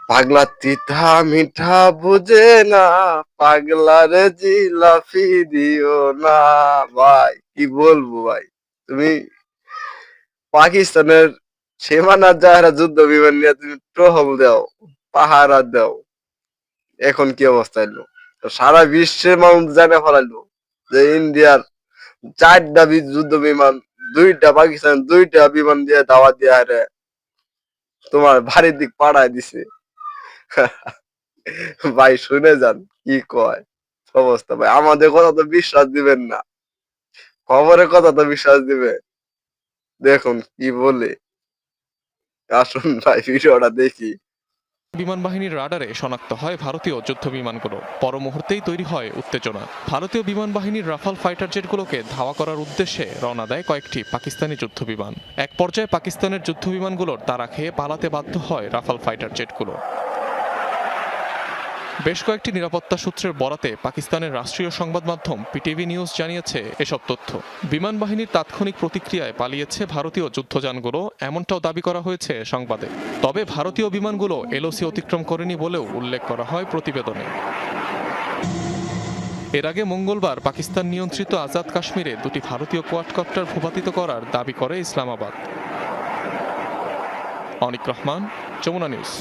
পাগলা তিথা মিঠা বুঝে না, পাগলার জিলাপি দিও না। ভাই কি বলবো ভাই, তুমি পাকিস্তানের সীমানার যারা যুদ্ধ বিমান নিয়ে তুমি টহল দাও, পাহারা দাও, এখন কি অবস্থা এলো? তো সারা বিশ্বের মানুষ জানে ফেলাইলো যে ইন্ডিয়ার চারটা যুদ্ধ বিমান, দুইটা পাকিস্তান, দুইটা বিমান দিয়ে দাওয়াত দিয়ে হারে তোমার ভারী দিক পাড়ায় দিছে। ভাই শুনে যান কি কয় অবস্থা। ভাই আমাদের কথা তো বিশ্বাস দিবেন না, খবরের কথা তো বিশ্বাস দিবে। দেখুন কি বলে, আসুন ভাই ভিডিওটা দেখি। বিমান বাহিনীর রাডারে শনাক্ত হয় ভারতীয় যুদ্ধ বিমানগুলো। পর মুহূর্তেই তৈরি হয় উত্তেজনা। ভারতীয় বিমান বাহিনীর রাফাল ফাইটার জেটগুলোকে ধাওয়া করার উদ্দেশ্যে রওনা দেয় কয়েকটি পাকিস্তানি যুদ্ধ বিমান। এক পর্যায়ে পাকিস্তানের যুদ্ধ বিমানগুলোর তাড়া খেয়ে পালাতে বাধ্য হয় রাফাল ফাইটার জেটগুলো। বেশ কয়েকটি নিরাপত্তা সূত্রের বরাতে পাকিস্তানের রাষ্ট্রীয় সংবাদ মাধ্যম পিটিভি নিউজ জানিয়েছে এসব তথ্য। বিমান বাহিনীর তাৎক্ষণিক প্রতিক্রিয়ায় পালিয়েছে ভারতীয় যুদ্ধযানগুলো, এমনটাও দাবি করা হয়েছে সংবাদে। তবে ভারতীয় বিমানগুলো এলওসি অতিক্রম করেনি বলেও উল্লেখ করা হয় প্রতিবেদনে। এর আগে মঙ্গলবার পাকিস্তান নিয়ন্ত্রিত আজাদ কাশ্মীরে দুটি ভারতীয় কোয়াডকপ্টার ভূপাতিত করার দাবি করে ইসলামাবাদ। অনিক রহমান, যমুনা নিউজ।